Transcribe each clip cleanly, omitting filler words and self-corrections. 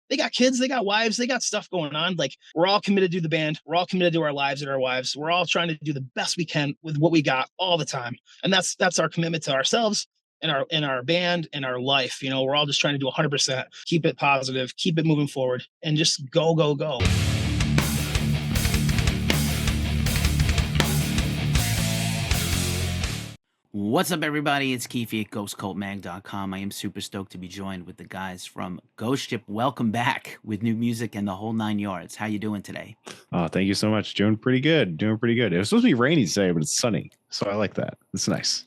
they got kids, they got wives, they got stuff going on. Like, we're all committed to the band. We're all committed to our lives and our wives. We're all trying to do the best we can with what we got all the time. And that's our commitment to ourselves and our band and our life. You know, we're all just trying to do 100%, keep it positive, keep it moving forward, and just go, go, go. What's up, everybody? It's Keefy at GhostCultMag.com. I am super stoked to be joined with the guys from Ghost Ship. Welcome back with new music and the whole 9 yards. How you doing today? Oh, thank you so much. Doing pretty good. It was supposed to be rainy today, but it's sunny, so I like that. It's nice.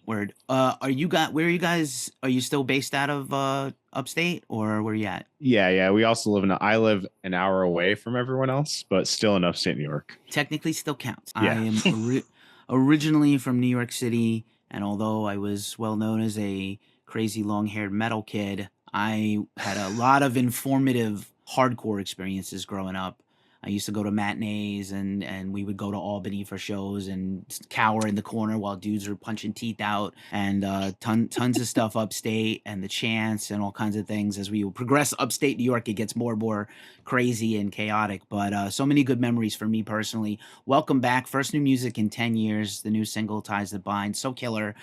Word. Where are you guys? Are you still based out of upstate, or where are you at? Yeah. We also I live an hour away from everyone else, but still in upstate New York. Technically, still counts. Yeah. I am originally from New York City, and although I was well known as a crazy long-haired metal kid, I had a lot of informative hardcore experiences growing up. I used to go to matinees, and we would go to Albany for shows and cower in the corner while dudes were punching teeth out, and tons of stuff upstate, and the Chance and all kinds of things. As we progress upstate New York, it gets more and more crazy and chaotic, but so many good memories for me personally. Welcome back. First new music in 10 years. The new single, Ties That Bind, so killer.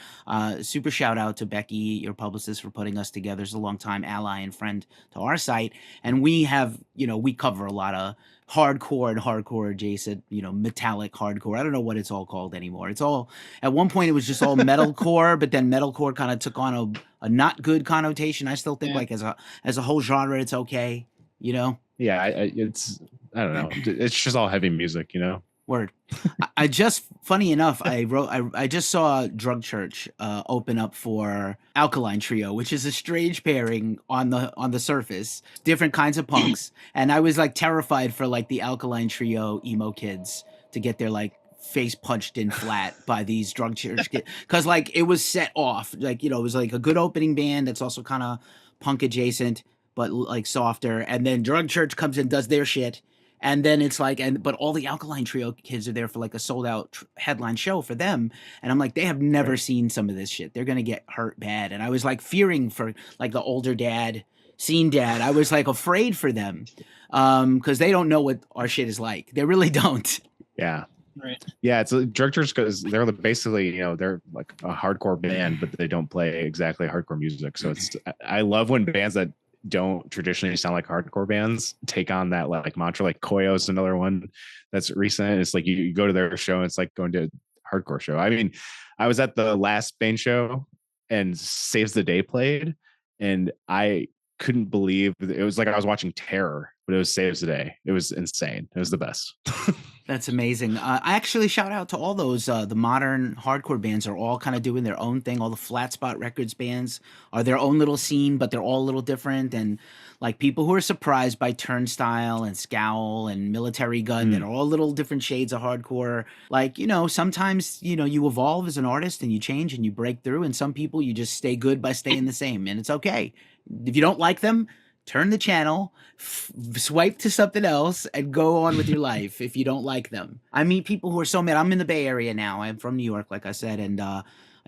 Super shout out to Becky, your publicist, for putting us together as a longtime ally and friend to our site. And we have, we cover a lot of hardcore and hardcore adjacent, metallic hardcore. I don't know what it's all called anymore. It's all, at one point it was just all metalcore, but then metalcore kind of took on a not good connotation. I still think like as a whole genre, it's okay, Yeah, I don't know. It's just all heavy music, Word. I just, funny enough, I just saw Drug Church open up for Alkaline Trio, which is a strange pairing on the surface, different kinds of punks, and I was like terrified for like the Alkaline Trio emo kids to get their like face punched in flat by these Drug Church kids, because like it was set off, like, it was like a good opening band that's also kind of punk adjacent but like softer, and then Drug Church comes and does their shit. And then it's like, but all the Alkaline Trio kids are there for like a sold out headline show for them. And I'm like, they have never seen some of this shit. They're going to get hurt bad. And I was like fearing for like the older scene dad. I was like afraid for them because they don't know what our shit is like. They really don't. Yeah. Right. Yeah, it's Drug Church because they're basically, they're like a hardcore band, but they don't play exactly hardcore music. So I love when bands that don't traditionally sound like hardcore bands take on that like mantra. Like Koyo is another one that's recent. It's like you go to their show and it's like going to a hardcore show. I mean, I was at the last Bane show and Saves the Day played, and I couldn't believe it was like I was watching Terror, but it was Saves the Day. It was insane. It was the best. That's amazing. I actually shout out to all those, the modern hardcore bands are all kind of doing their own thing. All the Flat Spot Records bands are their own little scene, but they're all a little different. And like people who are surprised by Turnstile and Scowl and Military Gun that are all little different shades of hardcore. Like, sometimes, you evolve as an artist and you change and you break through. And some people, you just stay good by staying the same. And it's okay. If you don't like them, turn the channel, swipe to something else, and go on with your life if you don't like them. I meet people who are so mad. I'm in the Bay Area now. I'm from New York, like I said, and I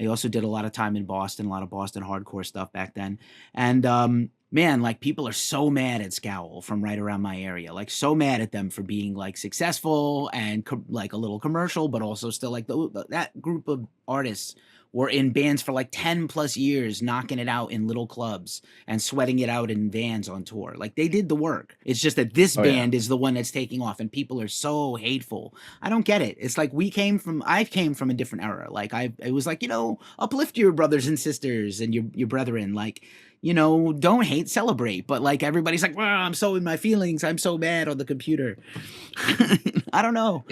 also did a lot of time in Boston, a lot of Boston hardcore stuff back then. And man, like people are so mad at Scowl from right around my area, like so mad at them for being like successful and like a little commercial, but also still like that group of artists were in bands for like 10 plus years, knocking it out in little clubs and sweating it out in vans on tour. Like they did the work. It's just that this band is the one that's taking off and people are so hateful. I don't get it. It's like I came from a different era. Like it was like, uplift your brothers and sisters and your brethren. Like, don't hate, celebrate. But like everybody's like, wow, I'm so in my feelings. I'm so mad on the computer. I don't know.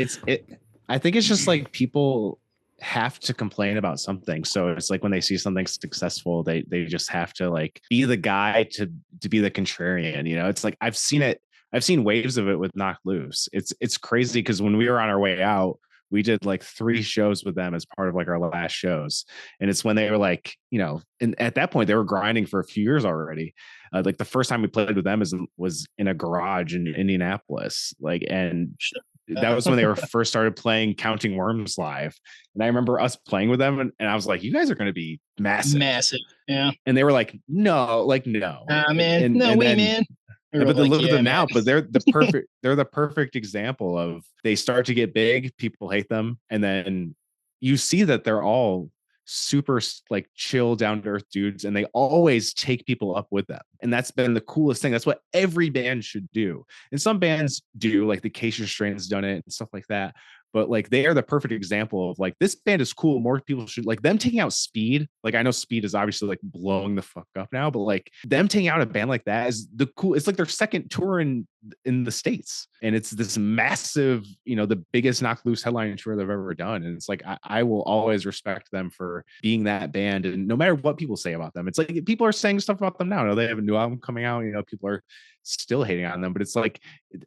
I think it's just like people have to complain about something. So it's like when they see something successful, they just have to like be the guy to be the contrarian. It's like I've seen waves of it with Knocked Loose. It's crazy because when we were on our way out, we did like 3 shows with them as part of like our last shows. And it's when they were like, and at that point they were grinding for a few years already. Like the first time we played with them was in a garage in Indianapolis. Like, and that was when they were first started playing Counting Worms live. And I remember us playing with them and I was like, you guys are going to be massive. Yeah. And they were like, no. Man. Yeah, but look at them now, but they're the perfect example of, they start to get big, people hate them, and then you see that they're all super like chill, down to earth dudes, and they always take people up with them. And that's been the coolest thing. That's what every band should do. And some bands do, like the Acacia Strain's done it and stuff like that. But like, they are the perfect example of like, this band is cool. More people should, like, them taking out Speed. Like, I know Speed is obviously like blowing the fuck up now, but like, them taking out a band like that is the cool. It's like their second tour in the States, and it's this massive, you know, the biggest Knocked Loose headline tour they've ever done. And it's like, I will always respect them for being that band. And no matter what people say about them, it's like, people are saying stuff about them now. You know, they have a new album coming out, you know, people are still hating on them, but it's like,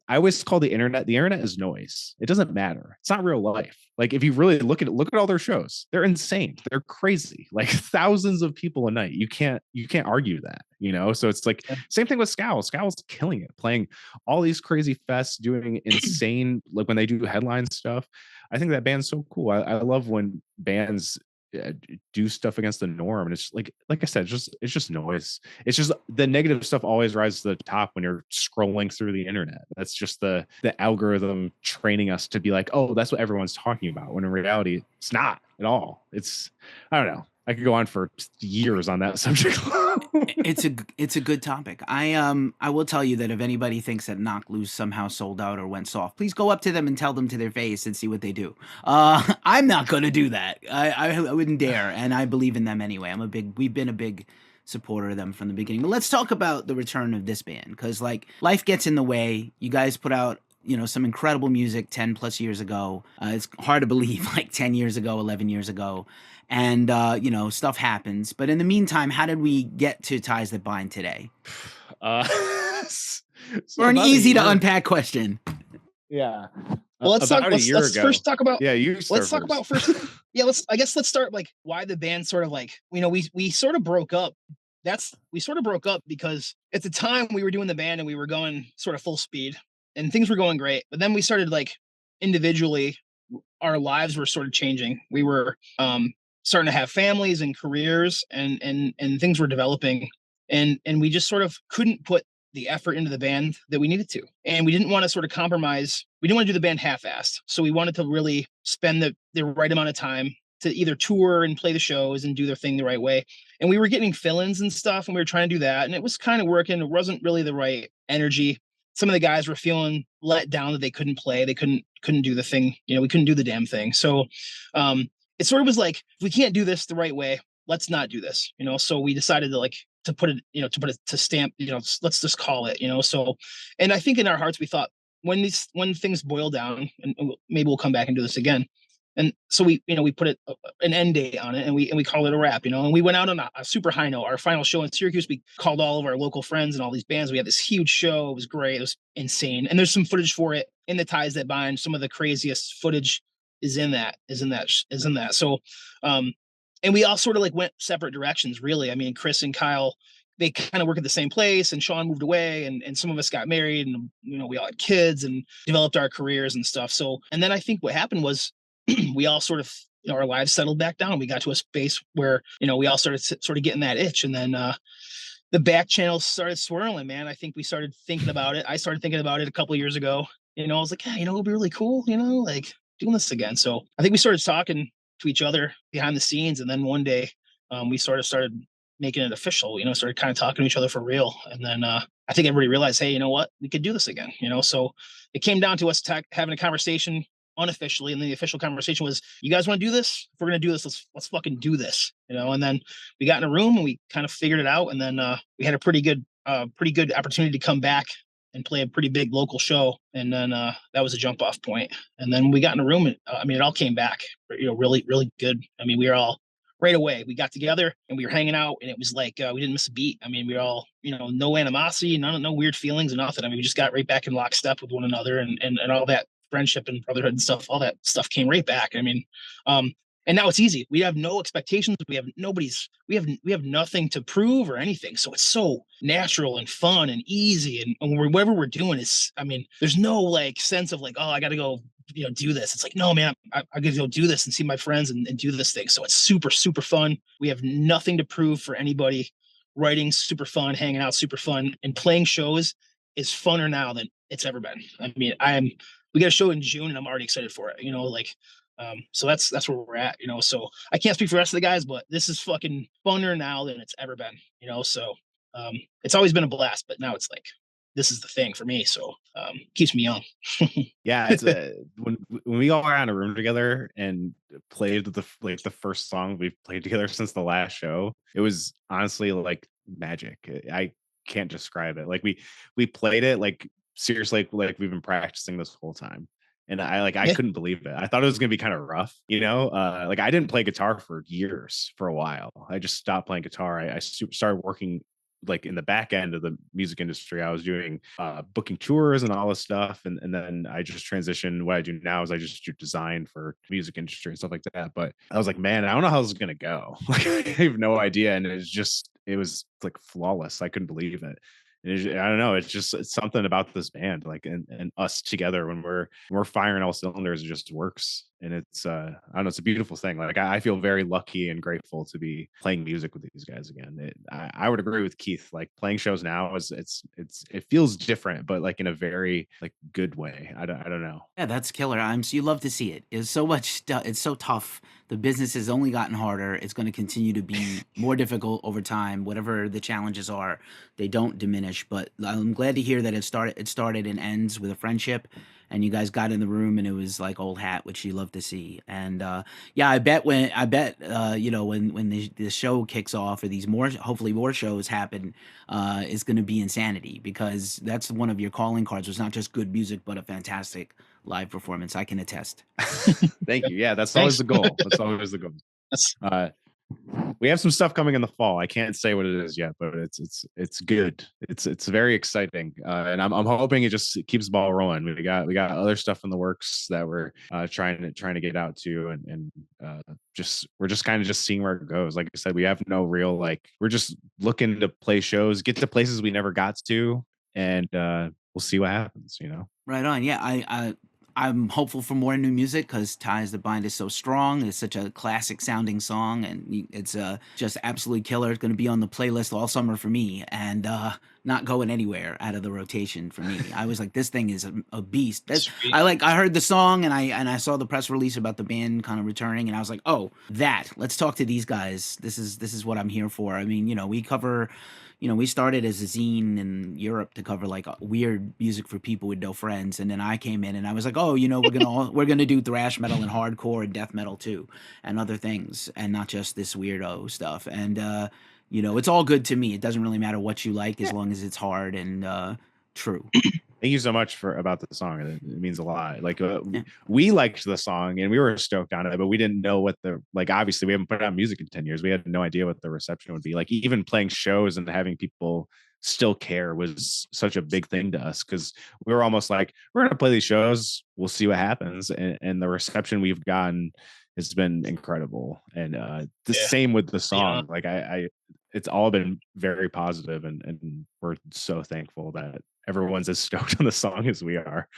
I always call the internet is noise. It doesn't matter. It's not real life. Like, if you really look at all their shows, they're insane. They're crazy. Like, thousands of people a night. You can't argue that, you know? So it's like, same thing with Scowl. Scowl's killing it, playing all these crazy fests, doing insane, like when they do headline stuff. I think that band's so cool. I love when bands do stuff against the norm, and it's like I said, it's just noise. It's just the negative stuff always rises to the top when you're scrolling through the internet. That's just the algorithm training us to be like, oh, that's what everyone's talking about, when in reality it's not at all. It's, I don't know, I could go on for years on that subject. It's a good topic. I will tell you that if anybody thinks that Knocked Loose somehow sold out or went soft, please go up to them and tell them to their face and see what they do. I'm not going to do that. I wouldn't dare, and I believe in them anyway. We've been a big supporter of them from the beginning. But let's talk about the return of this band, because like, life gets in the way. You guys put out, you know, some incredible music 10 plus years ago. It's hard to believe, like 10 years ago, 11 years ago. And, you know, stuff happens. But in the meantime, how did we get to Ties That Bind today? For an easy to unpack question. Yeah. Well, let's first talk about. Yeah, let's talk about first. Yeah, let's start like why the band sort of like, you know, we sort of broke up. We sort of broke up because at the time we were doing the band and we were going sort of full speed and things were going great. But then we started like individually, our lives were sort of changing. We were starting to have families and careers, and things were developing, and we just sort of couldn't put the effort into the band that we needed to, and we didn't want to sort of compromise. We didn't want to do the band half-assed, so we wanted to really spend the right amount of time to either tour and play the shows and do their thing the right way. And we were getting fill-ins and stuff, and we were trying to do that, and it was kind of working. It wasn't really the right energy. Some of the guys were feeling let down that they couldn't play. They couldn't do the thing. You know, we couldn't do the damn thing. So it sort of was like, if we can't do this the right way, let's not do this, you know? So we decided to stamp, you know, let's just call it, you know? So, and I think in our hearts, we thought when things boil down, and maybe we'll come back and do this again. And so we put an end date on it, and we call it a wrap, you know, and we went out on a super high note. Our final show in Syracuse, we called all of our local friends and all these bands. We had this huge show. It was great. It was insane. And there's some footage for it in the Ties That Bind. Some of the craziest footage is in that. So, and we all sort of like went separate directions, really. I mean, Chris and Kyle, they kind of work at the same place, and Sean moved away, and some of us got married, and, you know, we all had kids and developed our careers and stuff. So, and then I think what happened was we all sort of, you know, our lives settled back down. We got to a space where, you know, we all started sort of getting that itch, and then the back channels started swirling, man. I think we started thinking about it. I started thinking about it a couple of years ago. You know, I was like, yeah, you know, it'd be really cool, you know, like doing this again. So I think we started talking to each other behind the scenes, and then one day we sort of started making it official, you know, started kind of talking to each other for real. And then I think everybody realized, hey, you know what, we could do this again, you know? So it came down to us having a conversation unofficially. And then the official conversation was, you guys want to do this? If we're going to do this, let's fucking do this, you know? And then we got in a room and we kind of figured it out. And then we had a pretty good opportunity to come back and play a pretty big local show. And then that was a jump off point. And then we got in a room and I mean, it all came back, you know, really, really good. I mean, we were all right away. We got together and we were hanging out, and it was like, we didn't miss a beat. I mean, we were all, you know, no animosity, no weird feelings or nothing. I mean, we just got right back in lockstep with one another, and all that friendship and brotherhood and stuff, all that stuff came right back. I mean, and now it's easy. We have no expectations. We have nothing to prove or anything. So it's so natural and fun and easy. And whatever we're doing is, I mean, there's no like sense of like, oh, I got to go, you know, do this. It's like, no, man, I got to go do this and see my friends and do this thing. So it's super, super fun. We have nothing to prove for anybody. Writing super fun, hanging out super fun, and playing shows is funner now than it's ever been. I mean, we got a show in June and I'm already excited for it, you know, like, so that's where we're at, you know, so I can't speak for the rest of the guys, but this is fucking funner now than it's ever been, you know, so, it's always been a blast, but now it's like, this is the thing for me. So, keeps me young. Yeah, it's when we all are in a room together and played the first song we've played together since the last show. It was honestly like magic. I can't describe it. Like we played it like seriously like we've been practicing this whole time. And I Yeah. couldn't believe it. I thought it was gonna be kind of rough, you know. Like I didn't play guitar for years, for a while. I just stopped playing guitar. I started working like in the back end of the music industry. I was doing booking tours and all this stuff, and then I just transitioned. What I do now is I just do design for music industry and stuff like that. But I was like, man, I don't know how this is gonna go. Like I have no idea, and it was like flawless. I couldn't believe it. I don't know. It's something about this band, like and us together when we're firing all cylinders. It just works, and it's I don't know. It's a beautiful thing. Like I feel very lucky and grateful to be playing music with these guys again. I would agree with Keith. Like playing shows now it feels different, but like in a very like good way. I don't know. Yeah, that's killer. So you love to see it. It's so much. It's so tough. The business has only gotten harder. It's going to continue to be more difficult over time. Whatever the challenges are, they don't diminish. But I'm glad to hear that it started and ends with a friendship, and you guys got in the room and it was like old hat, which you love to see. And yeah, I bet you know, when the show kicks off or these hopefully more shows happen, is going to be insanity, because that's one of your calling cards. Was not just good music, but a fantastic live performance. I can attest. Thank you. Yeah, that's always the goal. That's always the goal. We have some stuff coming in the fall. I can't say what it is yet, but it's good. It's very exciting, and I'm hoping it just keeps the ball rolling. We got other stuff in the works that we're trying to get out to, and we're just kind of just seeing where it goes. Like I said, we have no real we're just looking to play shows, get to places we never got to, and we'll see what happens. You know. Right on. Yeah, I'm hopeful for more new music, because Ties the Bind is so strong. It's such a classic sounding song, and it's just absolutely killer. It's going to be on the playlist all summer for me, and not going anywhere out of the rotation for me. I was like, this thing is a beast. I heard the song, and I saw the press release about the band kind of returning, and I was like, oh, let's talk to these guys. This is what I'm here for. I mean, you know, we started as a zine in Europe to cover like weird music for people with no friends, and then I came in and I was like, oh, you know, we're gonna do thrash metal and hardcore and death metal too, and other things, and not just this weirdo stuff. And you know, it's all good to me. It doesn't really matter what you like, as long as it's hard and true. Thank you so much about the song. It means a lot. Like we liked the song and we were stoked on it, but we didn't know what obviously we haven't put out music in 10 years. We had no idea what the reception would be. Like even playing shows and having people still care was such a big thing to us, because we were almost like, we're going to play these shows. We'll see what happens. And the reception we've gotten has been incredible. And the same with the song. Like it's all been very positive, and we're so thankful that everyone's as stoked on the song as we are.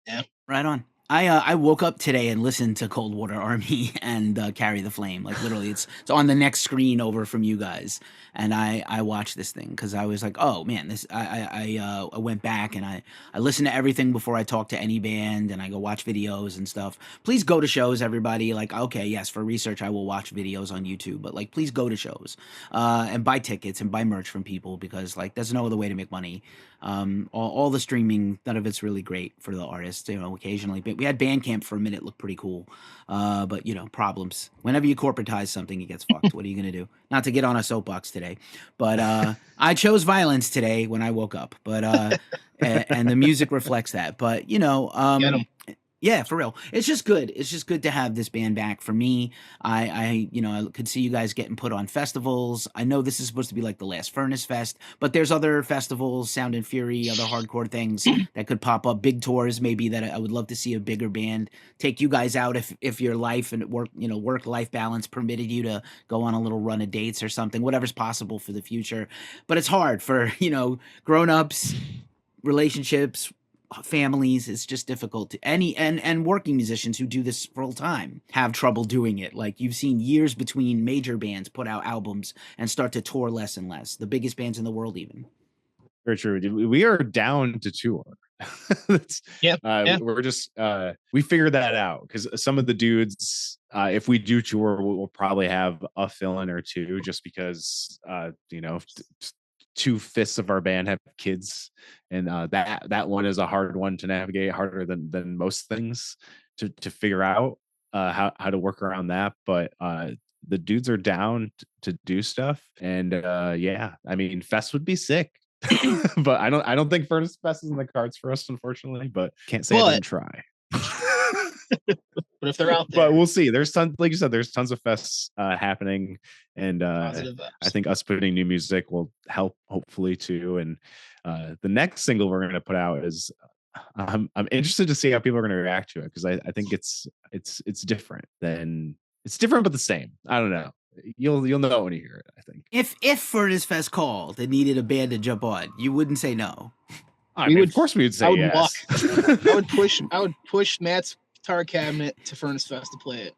Yeah. Right on. I woke up today and listened to Cold Water Army and Carry the Flame. Like literally, it's on the next screen over from you guys, and I watched this thing because I was like, oh man, this. I went back and I listened to everything before I talk to any band, and I go watch videos and stuff. Please go to shows, everybody. Like, okay, yes, for research I will watch videos on YouTube, but like, please go to shows and buy tickets and buy merch from people, because like, there's no other way to make money. All the streaming, none of it's really great for the artists, you know, occasionally. But we had Bandcamp for a minute, looked pretty cool. But, you know, problems. Whenever you corporatize something, it gets fucked. What are you going to do? Not to get on a soapbox today, but I chose violence today when I woke up. But and the music reflects that. But, you know, yeah, for real. It's just good. It's just good to have this band back. For me, I could see you guys getting put on festivals. I know this is supposed to be like the last Furnace Fest, but there's other festivals, Sound and Fury, other hardcore things that could pop up, big tours maybe, that I would love to see a bigger band take you guys out if your life and work-life balance permitted you to go on a little run of dates or something, whatever's possible for the future. But it's hard for, grown-ups, relationships, families. It's just difficult to and working musicians who do this full time have trouble doing it. Like, you've seen years between major bands put out albums and start to tour less and less, the biggest bands in the world even. Very true. We are down to tour. Yeah. We're just we figured that out because some of the dudes, if we do tour, we'll probably have a fill-in or two, just because 2/5 of our band have kids, and that one is a hard one to navigate, harder than most things to figure out how to work around that. But the dudes are down to do stuff, and yeah, I mean, Fest would be sick. But I don't think Furnace Fest is in the cards for us, unfortunately. But can't say I didn't try. But if they're out there, but we'll see. There's tons, like you said, there's tons of fests happening, and I think us putting new music will help, hopefully, too. And the next single we're going to put out is I'm interested to see how people are going to react to it, because I think it's different but the same. I don't know. You'll know when you hear it, I think. If Furnace Fest called and needed a band to jump on, you wouldn't say no. Of course we would say yes. I would push Matt's guitar cabinet to Furnace Fest to play it.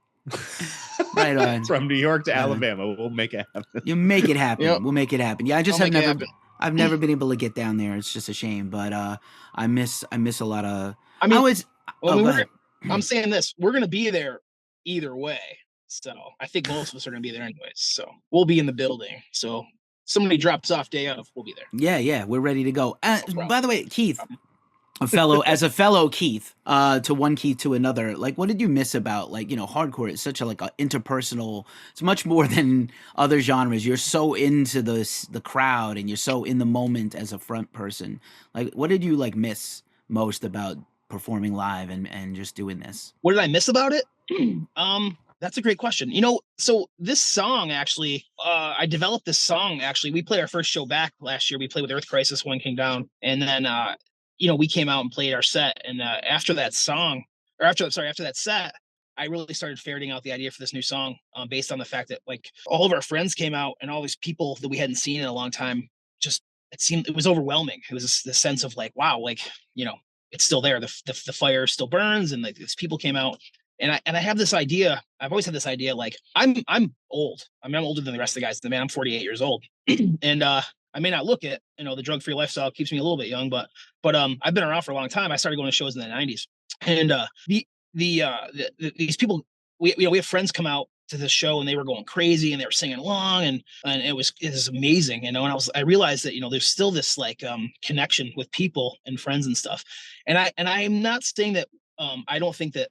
Right on. From New York to Alabama, we'll make it happen. You make it happen. Yep. We'll make it happen. Yeah, I've never been able to get down there. It's just a shame, but I miss a lot of. I'm saying this. We're gonna be there either way. So I think most of us are going to be there anyways. So we'll be in the building. So somebody drops off day of, we'll be there. Yeah, we're ready to go. By the way, Keith, as a fellow Keith, to one Keith to another, like, what did you miss about, like, hardcore? It's such a interpersonal. It's much more than other genres. You're so into the crowd, and you're so in the moment as a front person. Like, what did you miss most about performing live and just doing this? What did I miss about it? That's a great question. So this song, actually, I developed this song. Actually, we played our first show back last year. We played with Earth Crisis, One King Down. And then, we came out and played our set. And after that set, I really started ferreting out the idea for this new song based on the fact that, all of our friends came out, and all these people that we hadn't seen in a long time, it was overwhelming. It was the sense of wow, it's still there. The fire still burns, and these people came out. And I have this idea. I've always had this idea. I'm old. I mean, I'm older than the rest of the guys. I'm 48 years old, and I may not look it. The drug-free lifestyle keeps me a little bit young, but I've been around for a long time. I started going to shows in the 90s, and these people, we have friends come out to the show, and they were going crazy, and they were singing along, and it was amazing, And I realized that there's still this connection with people and friends and stuff, and I'm not saying that I don't think that.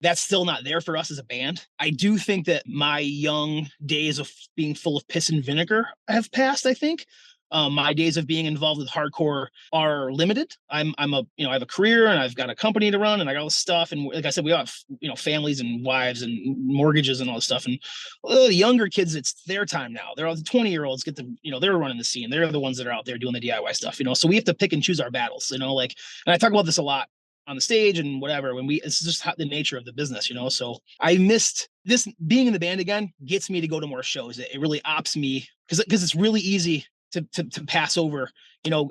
That's still not there for us as a band. I do think that my young days of being full of piss and vinegar have passed. I think my days of being involved with hardcore are limited. I have a career, and I've got a company to run, and I got all this stuff. And like I said, we have families and wives and mortgages and all this stuff. And the younger kids, it's their time now. They're all the 20-year-olds get they're running the scene. They're the ones that are out there doing the DIY stuff. So we have to pick and choose our battles. And I talk about this a lot on the stage and whatever, it's just the nature of the business, so I missed this. Being in the band again gets me to go to more shows. It really opts me because it's really easy to pass over.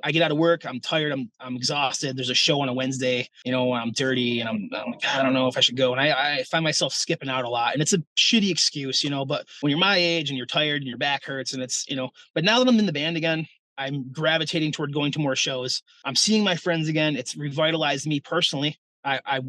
I get out of work, I'm tired, I'm exhausted, there's a show on a Wednesday, I'm dirty, and I'm like, I don't know if I should go, and I find myself skipping out a lot, and it's a shitty excuse, but when you're my age and you're tired and your back hurts, and it's but now that I'm in the band again, I'm gravitating toward going to more shows. I'm seeing my friends again. It's revitalized me personally. I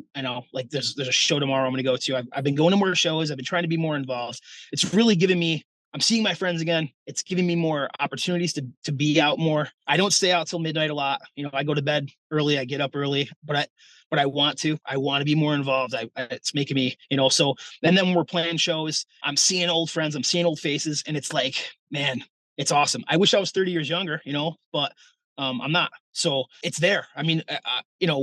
there's a show tomorrow I'm going to go to. I've been going to more shows. I've been trying to be more involved. It's really giving me, I'm seeing my friends again. It's giving me more opportunities to be out more. I don't stay out till midnight a lot. I go to bed early. I get up early, but I want to be more involved. It's making me, so, and then when we're playing shows, I'm seeing old friends, I'm seeing old faces, and it's man, it's awesome. I wish I was 30 years younger, but I'm not. So it's there. I mean,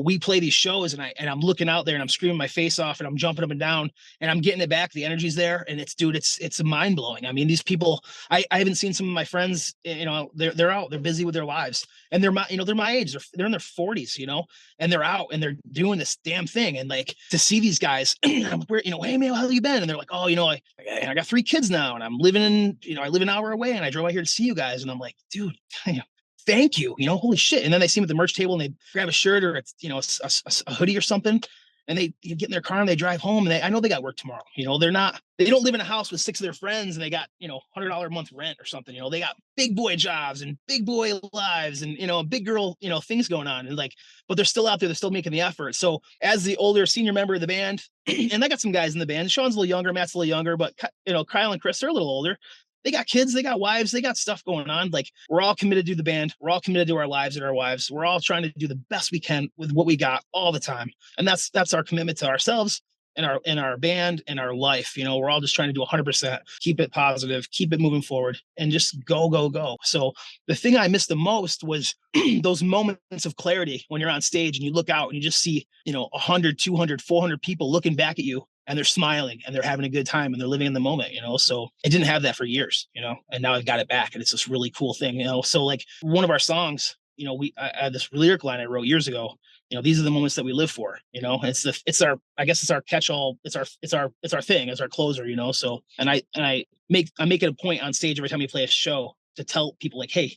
we play these shows, and I'm looking out there, and I'm screaming my face off, and I'm jumping up and down, and I'm getting it back. The energy's there, and it's mind blowing. I mean, these people, I haven't seen some of my friends. They're out, they're busy with their lives, and they're my age. They're in their 40s, and they're out and they're doing this damn thing. And to see these guys, I'm like, hey man, how have you been? And they're like, oh, I got 3 kids now, and I'm living in, I live an hour away, and I drove out here to see you guys. And I'm like, dude, thank you, holy shit. And then they see me at the merch table, and they grab a shirt or it's, a hoodie or something. and they get in their car and they drive home, and I know they got work tomorrow. You know, they don't live in a house with 6 of their friends and they got, you know, $100 a month rent or something. You know, they got big boy jobs and big boy lives and, you know, big girl, you know, things going on, and like, but they're still out there. They're still making the effort. So as the older senior member of the band, and I got some guys in the band, Sean's a little younger, Matt's a little younger, but you know, Kyle and Chris are a little older. They got kids, they got wives, they got stuff going on. Like, we're all committed to the band. We're all committed to our lives and our wives. We're all trying to do the best we can with what we got all the time. And that's our commitment to ourselves and our band and our life. You know, we're all just trying to do 100%, keep it positive, keep it moving forward, and just go, go, go. So the thing I missed the most was those moments of clarity when you're on stage and you look out and you just see, you know, 100, 200, 400 people looking back at you, and they're smiling and they're having a good time and they're living in the moment, you know? So I didn't have that for years, you know, and now I've got it back, and it's this really cool thing, you know? So like one of our songs, you know, I had this lyric line I wrote years ago, you know, these are the moments that we live for, you know, it's our catch-all. It's our thing, it's our closer, you know? So, and I make it a point on stage every time we play a show to tell people like, hey,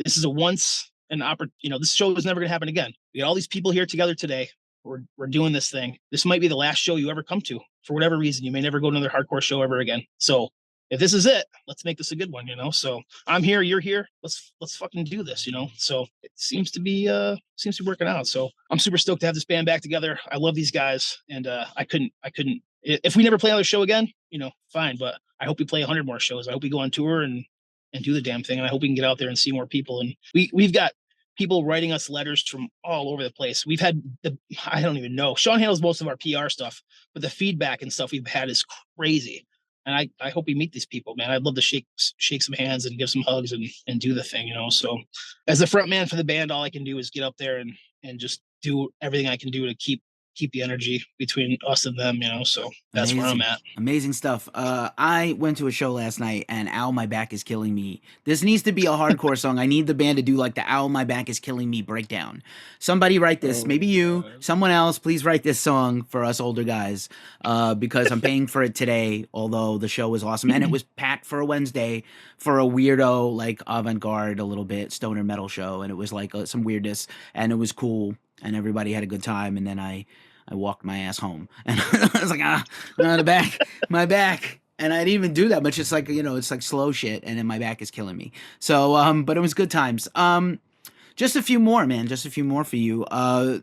this is you know, this show is never going to happen again. We got all these people here together today. We're doing this thing. This might be the last show you ever come to. For whatever reason, you may never go to another hardcore show ever again. So if this is it, let's make this a good one, you know? So I'm here, you're here. Let's fucking do this, you know? So it seems to be working out. So I'm super stoked to have this band back together. I love these guys, and I couldn't if we never play another show again, you know, fine, but I hope we play 100 more shows. I hope we go on tour and do the damn thing, and I hope we can get out there and see more people. And we've got people writing us letters from all over the place. We've had I don't even know. Sean handles most of our PR stuff, but the feedback and stuff we've had is crazy. And I hope we meet these people, man. I'd love to shake some hands and give some hugs and do the thing, you know? So as the front man for the band, all I can do is get up there and just do everything I can do to keep the energy between us and them, you know? So that's where I'm at. Amazing stuff. I went to a show last night, and Ow, My Back Is Killing Me. This needs to be a hardcore song. I need the band to do like the Ow, My Back Is Killing Me breakdown. Somebody write this. Maybe you, someone else, please write this song for us older guys, because I'm paying for it today, although the show was awesome. And it was packed for a Wednesday for a weirdo, like avant-garde, a little bit, stoner metal show. And it was like some weirdness, and it was cool, and everybody had a good time. And then I walked my ass home, and I was like, my back. And I didn't even do that much. It's like, you know, it's like slow shit, and then my back is killing me. So, but it was good times. Just a few more, man. Just a few more for you.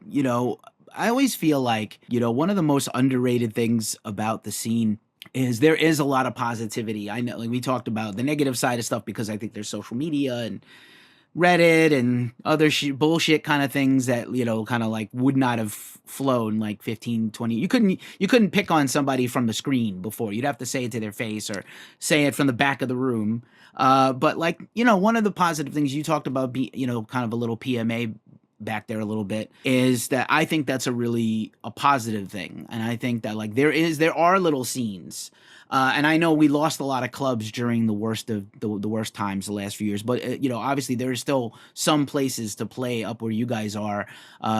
You know, I always feel like, you know, one of the most underrated things about the scene is there is a lot of positivity. I know, like, we talked about the negative side of stuff because I think there's social media and Reddit and other bullshit kind of things that, you know, kind of like would not have flown like 15, 20. You couldn't pick on somebody from the screen before. You'd have to say it to their face or say it from the back of the room. But like, you know, one of the positive things you talked about, you know, kind of a little PMA back there a little bit, is that I think that's a positive thing. And I think that like there are little scenes. And I know we lost a lot of clubs during the worst of the worst times the last few years, but you know, obviously there is still some places to play up where you guys are.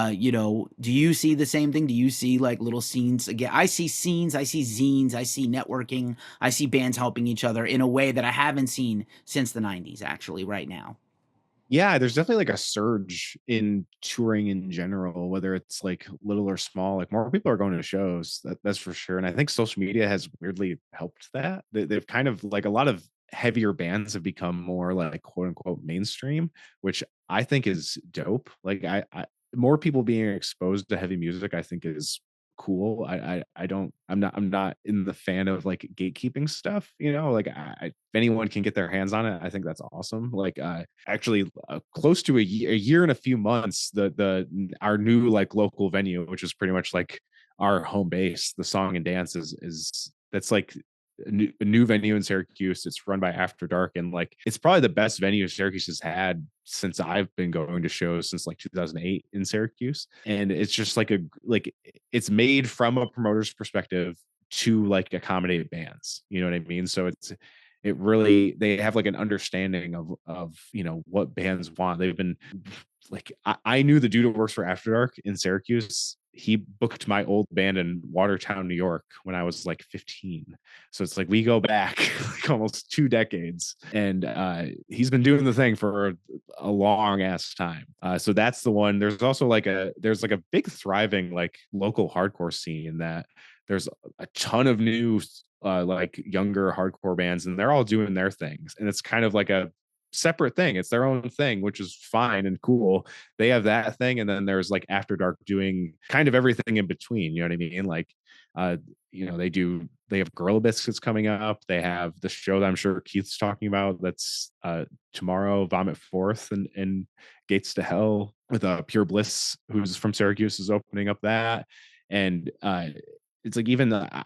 You know, do you see the same thing? Do you see like little scenes? Again, I see scenes, I see zines, I see networking, I see bands helping each other in a way that I haven't seen since the 90s, actually, right now. Yeah, there's definitely like a surge in touring in general, whether it's like little or small. Like more people are going to shows, that's for sure. And I think social media has weirdly helped that. They've kind of like a lot of heavier bands have become more like quote unquote mainstream, which I think is dope. Like I more people being exposed to heavy music, I think is cool. I'm not in the fan of like gatekeeping stuff, you know, like if anyone can get their hands on it, I think that's awesome. Like actually close to a year and a few months, our new like local venue, which is pretty much like our home base, the Song and Dance is that's like a new venue in Syracuse. It's run by After Dark, and like it's probably the best venue Syracuse has had since I've been going to shows since like 2008 in Syracuse. And it's just like it's made from a promoter's perspective to like accommodate bands, you know what I mean? So they have like an understanding of you know what bands want. They've been like I knew the dude who works for After Dark in Syracuse he booked my old band in Watertown, New York when I was like 15. So it's like we go back like almost 2 decades, and he's been doing the thing for a long ass time. So that's the one. There's also like a big thriving like local hardcore scene that there's a ton of new like younger hardcore bands, and they're all doing their things, and it's kind of like a separate thing. It's their own thing, which is fine and cool. They have that thing, and then there's like After Dark doing kind of everything in between. You know what I mean? Like, they have Gorilla Biscuits coming up. They have the show that I'm sure Keith's talking about. That's tomorrow, Vomit Forth and Gates to Hell with Pure Bliss, who's from Syracuse, is opening up that. And it's like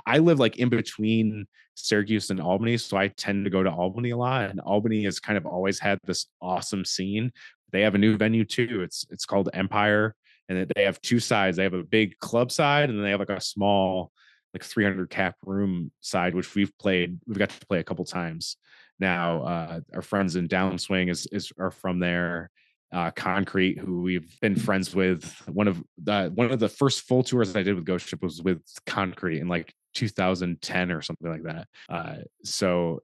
I live like in between Syracuse and Albany, so I tend to go to Albany a lot, and Albany has kind of always had this awesome scene. They have a new venue too. It's called Empire, and they have 2 sides. They have a big club side, and then they have like a small like 300 cap room side, which we've got to play a couple times now. Our friends in Downswing are from there. Concrete, who we've been friends with. One of the first full tours I did with Ghost Ship was with Concrete in like 2010 or something like that. So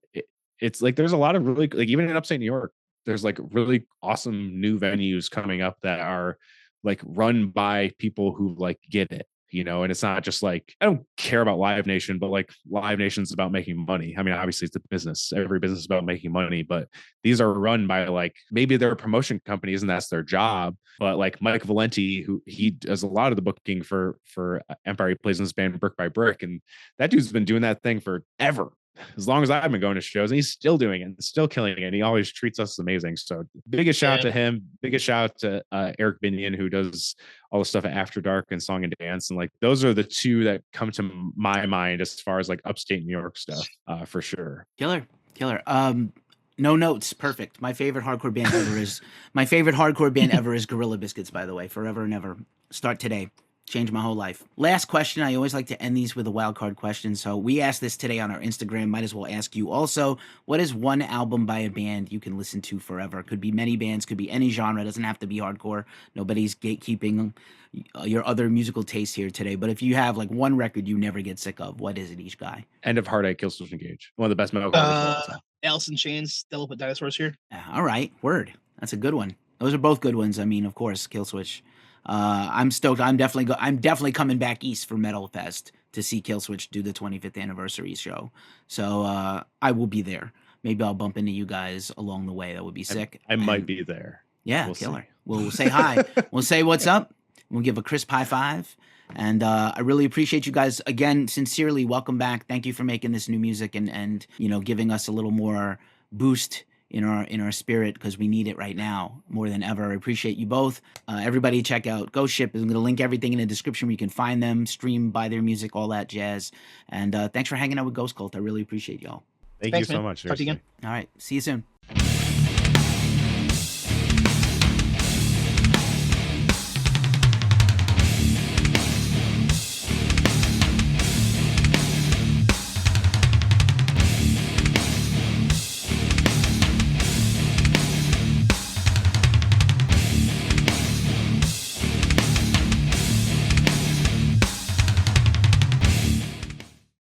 it's like there's a lot of really, like, even in upstate New York, there's like really awesome new venues coming up that are like run by people who like get it, and it's not just like, I don't care about Live Nation, but like Live Nation's about making money. I mean, obviously it's a business. Every business is about making money, but these are run by like, maybe they're promotion companies and that's their job. But like Mike Valenti, who he does a lot of the booking for Empire, he plays in this band Brick by Brick. And that dude's been doing that thing forever, as long as I've been going to shows, and he's still doing it and still killing it. And he always treats us amazing. So biggest shout out to him. Biggest shout out to Eric Binion, who does all the stuff at After Dark and Song and Dance. And like, those are the 2 that come to my mind as far as like upstate New York stuff, for sure. Killer. No notes. Perfect. My favorite hardcore band ever is Gorilla Biscuits, by the way. Forever and ever. Start today. Changed my whole life. Last question. I always like to end these with a wild card question. So we asked this today on our Instagram. Might as well ask you also. What is one album by a band you can listen to forever? Could be many bands. Could be any genre. Doesn't have to be hardcore. Nobody's gatekeeping your other musical taste here today. But if you have like one record you never get sick of, what is it, each guy? End of Heartache, Killswitch Engage. One of the best metal records of all time. Alice in Chains, Devil Put Dinosaurs Here. All right. Word. That's a good one. Those are both good ones. I mean, of course, Killswitch. I'm stoked. I'm definitely coming back east for Metal Fest to see Killswitch do the 25th anniversary show. So I will be there. Maybe I'll bump into you guys along the way. That would be sick. I might be there. Yeah, we'll killer. We'll say hi. We'll say what's up. We'll give a crisp high five. And I really appreciate you guys. Again, sincerely, welcome back. Thank you for making this new music and giving us a little more boost in our spirit, because we need it right now more than ever. I appreciate you both. Everybody check out Ghost Ship. I'm going to link everything in the description where you can find them, stream, buy their music, all that jazz. And thanks for hanging out with Ghost Cult. I really appreciate y'all. Thanks, you so much. Talk to you again. All right. See you soon.